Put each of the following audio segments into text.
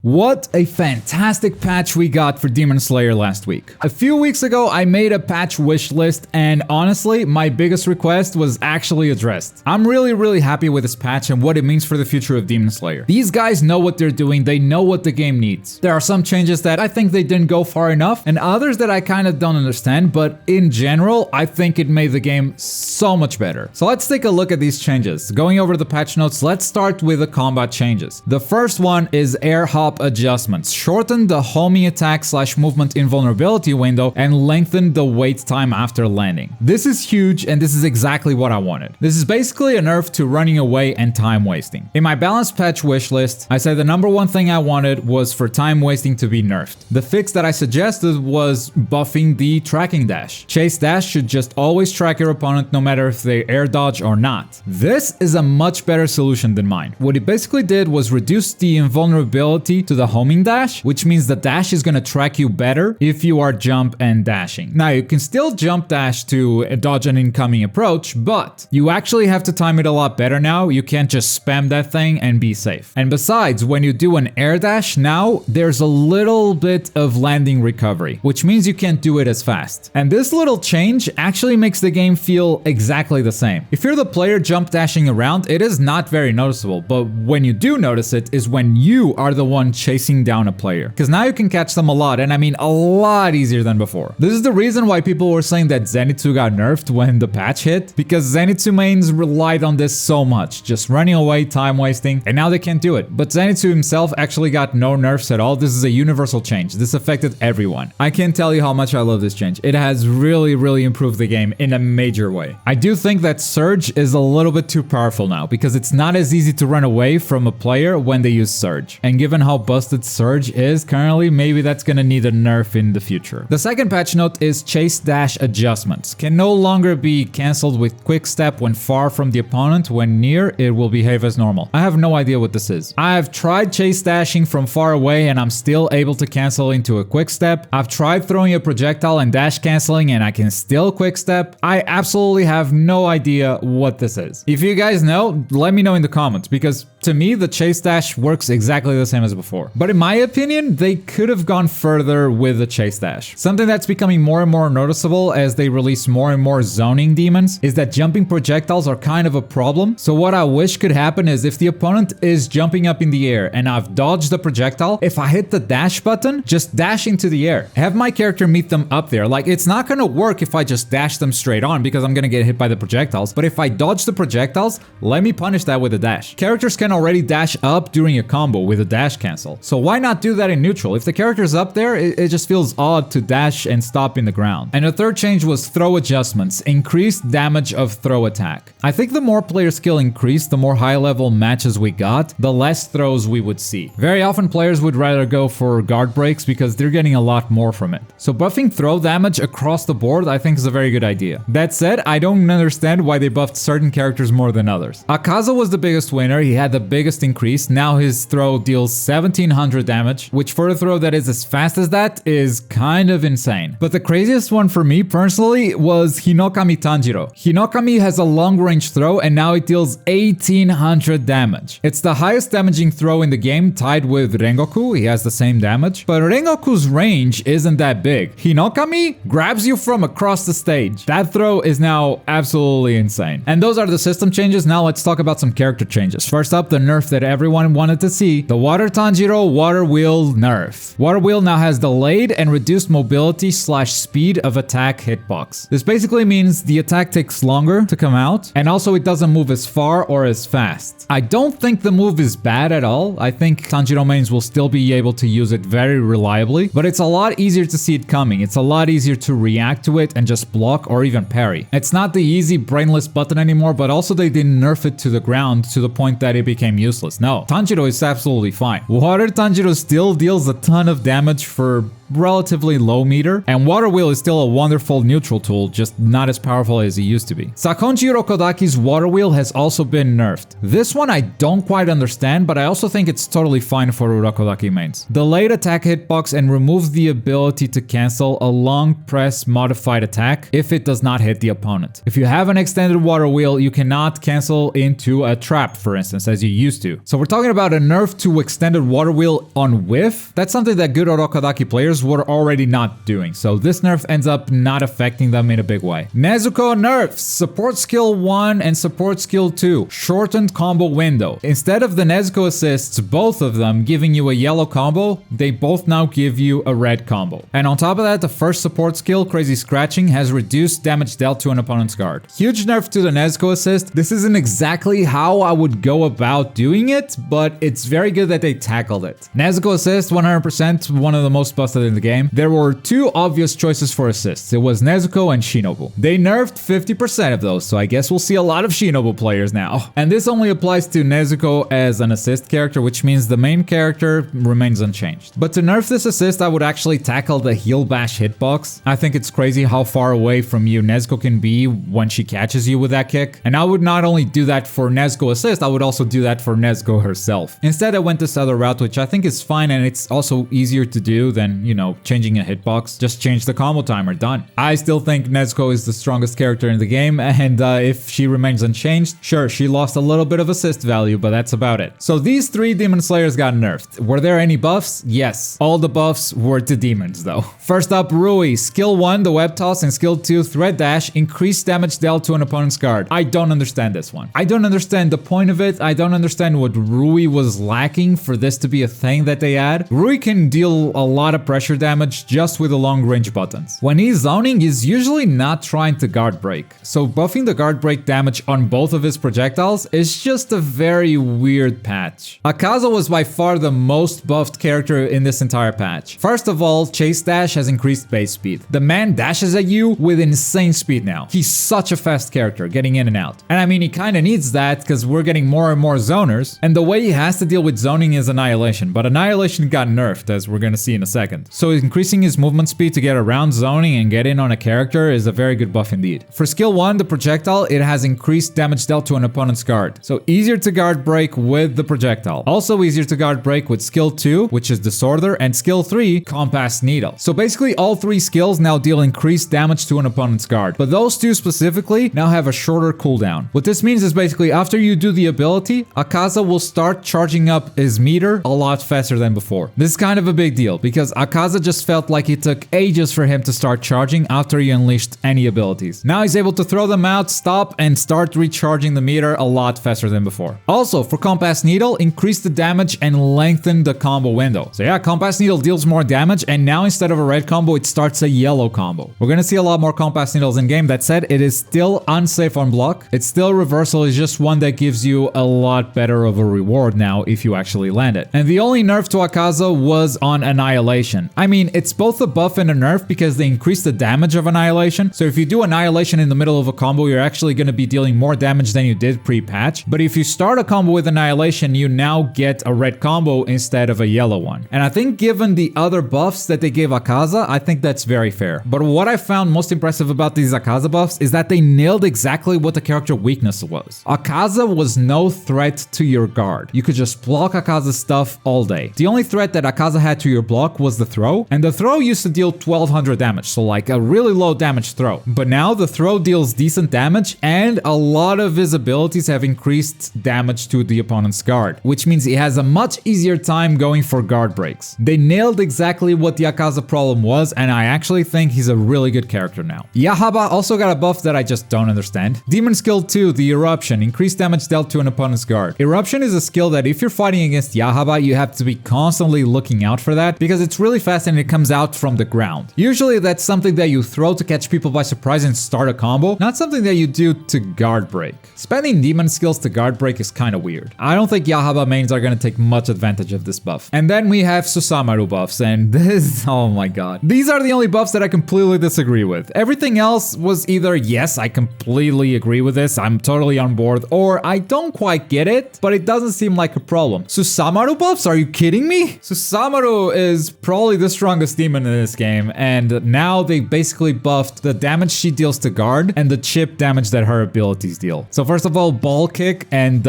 What a fantastic patch we got for Demon Slayer last week. A few weeks ago, I made a patch wish list, and honestly, my biggest request was actually addressed. I'm really happy with this patch and what it means for the future of Demon Slayer. These guys know what they're doing, they know what the game needs. There are some changes that I think they didn't go far enough, and others that I kind of don't understand, but in general, I think it made the game so much better. So let's take a look at these changes. Going over the patch notes, let's start with the combat changes. The first one is air hop adjustments. Shorten the homing attack / movement invulnerability window and lengthen the wait time after landing. This is huge and this is exactly what I wanted. This is basically a nerf to running away and time wasting. In my balanced patch wish list, I said the number one thing I wanted was for time wasting to be nerfed. The fix that I suggested was buffing the tracking dash. Chase dash should just always track your opponent no matter if they air dodge or not. This is a much better solution than mine. What it basically did was reduce the invulnerability to the homing dash, which means the dash is gonna track you better if you are jump and dashing. Now you can still jump dash to dodge an incoming approach, but you actually have to time it a lot better now. You can't just spam that thing and be safe. And besides, when you do an air dash now, there's a little bit of landing recovery, which means you can't do it as fast. And this little change actually makes the game feel exactly the same. If you're the player jump dashing around, it is not very noticeable, but when you do notice it is when you are the one chasing down a player. Because now you can catch them a lot, and I mean a lot easier than before. This is the reason why people were saying that Zenitsu got nerfed when the patch hit, because Zenitsu mains relied on this so much, just running away, time wasting, and now they can't do it. But Zenitsu himself actually got no nerfs at all. This is a universal change. This affected everyone. I can't tell you how much I love this change. It has really improved the game in a major way. I do think that Surge is a little bit too powerful now, because it's not as easy to run away from a player when they use Surge. And given how busted Surge is currently, maybe that's gonna need a nerf in the future. The second patch note is chase dash adjustments. Can no longer be cancelled with quick step when far from the opponent. When near, it will behave as normal. I have no idea what this is. I have tried chase dashing from far away and I'm still able to cancel into a quick step. I've tried throwing a projectile and dash canceling and I can still quick step. I absolutely have no idea what this is. If you guys know, let me know in the comments, because to me the chase dash works exactly the same as before. But in my opinion, they could have gone further with the chase dash. Something that's becoming more and more noticeable as they release more and more zoning demons is that jumping projectiles are kind of a problem. So what I wish could happen is if the opponent is jumping up in the air and I've dodged the projectile, if I hit the dash button, just dash into the air. Have my character meet them up there. Like, it's not gonna work if I just dash them straight on because I'm gonna get hit by the projectiles. But if I dodge the projectiles, let me punish that with a dash. Characters can already dash up during a combo with a dash cancel. So why not do that in neutral? If the character's up there, it just feels odd to dash and stop in the ground. And the third change was throw adjustments. Increased damage of throw attack. I think the more player skill increased, the more high level matches we got, the less throws we would see. Very often players would rather go for guard breaks because they're getting a lot more from it. So buffing throw damage across the board I think is a very good idea. That said, I don't understand why they buffed certain characters more than others. Akaza was the biggest winner, he had the biggest increase. Now his throw deals 1700 damage, which for a throw that is as fast as that is kind of insane. But the craziest one for me personally was Hinokami Tanjiro. Hinokami has a long range throw and now it deals 1800 damage. It's the highest damaging throw in the game, tied with Rengoku. He has the same damage, but Rengoku's range isn't that big. Hinokami grabs you from across the stage. That throw is now absolutely insane. And those are the system changes. Now let's talk about some character changes. First up, the nerf that everyone wanted to see, the Water Tanjiro Water Wheel nerf. Water Wheel now has delayed and reduced mobility / speed of attack hitbox. This basically means the attack takes longer to come out, and also it doesn't move as far or as fast. I don't think the move is bad at all. I think Tanjiro mains will still be able to use it very reliably, but it's a lot easier to see it coming. It's a lot easier to react to it and just block or even parry. It's not the easy brainless button anymore, but also they didn't nerf it to the ground to the point that it became useless. No, Tanjiro is absolutely fine. Water Tanjiro still deals a ton of damage for relatively low meter, and Water Wheel is still a wonderful neutral tool, just not as powerful as it used to be. Sakonji Urokodaki's Water Wheel has also been nerfed. This one I don't quite understand, but I also think it's totally fine for Urokodaki mains. Delayed attack hitbox and removes the ability to cancel a long press modified attack if it does not hit the opponent. If you have an extended Water Wheel, you cannot cancel into a trap, for instance, as you used to. So we're talking about a nerf to extended Water Wheel on whiff. That's something that good Urokodaki players were already not doing, so this nerf ends up not affecting them in a big way. Nezuko nerfs support skill 1 and support skill 2, shortened combo window. Instead of the Nezuko assists, both of them giving you a yellow combo, they both now give you a red combo. And on top of that, the first support skill, Crazy Scratching, has reduced damage dealt to an opponent's guard. Huge nerf to the Nezuko assist. This isn't exactly how I would go about doing it, but it's very good that they tackled it. Nezuko assist, 100%, one of the most busted in the game. There were two obvious choices for assists. It was Nezuko and Shinobu. They nerfed 50% of those, so I guess we'll see a lot of Shinobu players now. And this only applies to Nezuko as an assist character, which means the main character remains unchanged. But to nerf this assist, I would actually tackle the heal bash hitbox. I think it's crazy how far away from you Nezuko can be when she catches you with that kick. And I would not only do that for Nezuko assist, I would also do that for Nezuko herself. Instead, I went this other route, which I think is fine, and it's also easier to do than, you know, changing a hitbox. Just change the combo timer, done. I still think Nezuko is the strongest character in the game, and if she remains unchanged, sure, she lost a little bit of assist value, but that's about it. So these three Demon Slayers got nerfed. Were there any buffs? Yes. All the buffs were to demons, though. First up, Rui. Skill 1, the web toss, and skill 2, thread dash, increased damage dealt to an opponent's guard. I don't understand this one. I don't understand the point of it. I don't understand what Rui was lacking for this to be a thing that they add. Rui can deal a lot of pressure damage just with the long range buttons. When he's zoning, he's usually not trying to guard break. So buffing the guard break damage on both of his projectiles is just a very weird patch. Akaza was by far the most buffed character in this entire patch. First of all, Chase Dash has increased base speed. The man dashes at you with insane speed now. He's such a fast character, getting in and out. And I mean, he kinda needs that because we're getting more and more zoners, and the way he has to deal with zoning is Annihilation, but Annihilation got nerfed, as we're gonna see in a second. So increasing his movement speed to get around zoning and get in on a character is a very good buff indeed. For skill 1, the projectile, it has increased damage dealt to an opponent's guard. So easier to guard break with the projectile. Also easier to guard break with skill 2, which is Disorder, and skill 3, Compass Needle. So basically all three skills now deal increased damage to an opponent's guard, but those two specifically now have a shorter cooldown. What this means is basically after you do the ability, Akaza will start charging up his meter a lot faster than before. This is kind of a big deal because Akaza just felt like it took ages for him to start charging after he unleashed any abilities. Now he's able to throw them out, stop, and start recharging the meter a lot faster than before. Also, for Compass Needle, increase the damage and lengthen the combo window. So yeah, Compass Needle deals more damage, and now instead of a red combo, it starts a yellow combo. We're gonna see a lot more Compass Needles in game. That said, it is still unsafe on block. It's still reversal, it's just one that gives you a lot better of a reward now if you actually land it. And the only nerf to Akaza was on Annihilation. I mean, it's both a buff and a nerf because they increase the damage of Annihilation. So if you do Annihilation in the middle of a combo, you're actually going to be dealing more damage than you did pre-patch. But if you start a combo with Annihilation, you now get a red combo instead of a yellow one. And I think given the other buffs that they gave Akaza, I think that's very fair. But what I found most impressive about these Akaza buffs is that they nailed exactly what the character weakness was. Akaza was no threat to your guard. You could just block Akaza's stuff all day. The only threat that Akaza had to your block was the throw, and the throw used to deal 1200 damage, so like a really low damage throw. But now the throw deals decent damage, and a lot of his abilities have increased damage to the opponent's guard, which means he has a much easier time going for guard breaks. They nailed exactly what the Akaza problem was, and I actually think he's a really good character now. Yaiba also got a buff that I just don't understand. Demon skill 2, the Eruption, increased damage dealt to an opponent's guard. Eruption is a skill that if you're fighting against Yaiba, you have to be constantly looking out for that because it's really fast and it comes out from the ground. Usually that's something that you throw to catch people by surprise and start a combo, not something that you do to guard break. Spending demon skills to guard break is kind of weird. I don't think Yaiba mains are going to take much advantage of this buff. And then we have Susamaru buffs, and this, oh my god. These are the only buffs that I completely disagree with. Everything else was either, yes, I completely agree with this, I'm totally on board, or I don't quite get it, but it doesn't seem like a problem. Susamaru buffs? Are you kidding me? Susamaru is probably the strongest demon in this game, and now they basically buffed the damage she deals to guard and the chip damage that her abilities deal. So first of all, ball kick and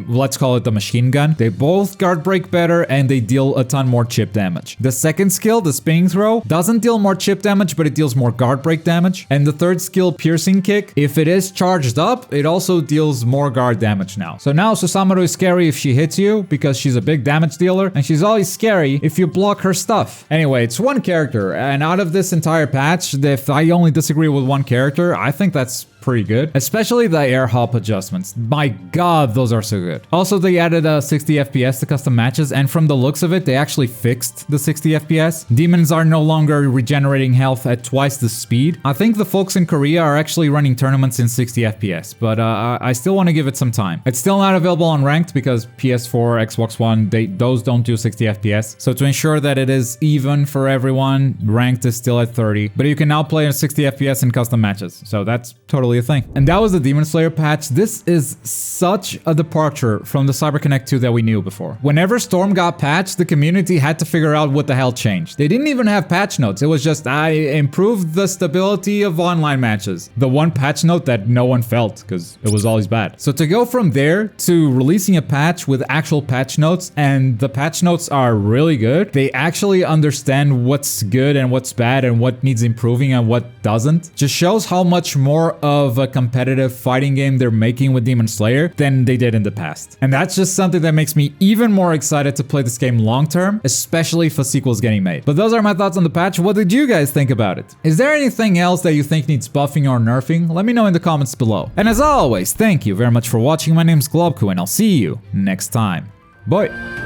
let's call it the machine gun. They both guard break better and they deal a ton more chip damage. The second skill, the spinning throw, doesn't deal more chip damage, but it deals more guard break damage. And the third skill, piercing kick, if it is charged up, it also deals more guard damage now. So now Susamoru is scary if she hits you because she's a big damage dealer, and she's always scary if you block her stuff. Anyway, it's one character, and out of this entire patch, if I only disagree with one character, I think that's pretty good, especially the air hop adjustments. My god, those are so good. Also, they added 60 FPS to custom matches, and from the looks of it, they actually fixed the 60 FPS. Demons are no longer regenerating health at twice the speed. I think the folks in Korea are actually running tournaments in 60 FPS, but I still want to give it some time. It's still not available on ranked because PS4, Xbox One, those don't do 60 FPS. So to ensure that it is even for everyone, ranked is still at 30, but you can now play in 60 FPS in custom matches. So that's totally a thing. And that was the Demon Slayer patch. This is such a departure from the CyberConnect 2 that we knew before. Whenever Storm got patched, the community had to figure out what the hell changed. They didn't even have patch notes. It was just, I improved the stability of online matches. The one patch note that no one felt because it was always bad. So to go from there to releasing a patch with actual patch notes, and the patch notes are really good. They actually understand what's good and what's bad and what needs improving and what doesn't. Just shows how much more of a competitive fighting game they're making with Demon Slayer than they did in the past. And that's just something that makes me even more excited to play this game long term, especially if a sequel is getting made. But those are my thoughts on the patch. What did you guys think about it? Is there anything else that you think needs buffing or nerfing? Let me know in the comments below. And as always, thank you very much for watching. My name's Globku and I'll see you next time. Bye!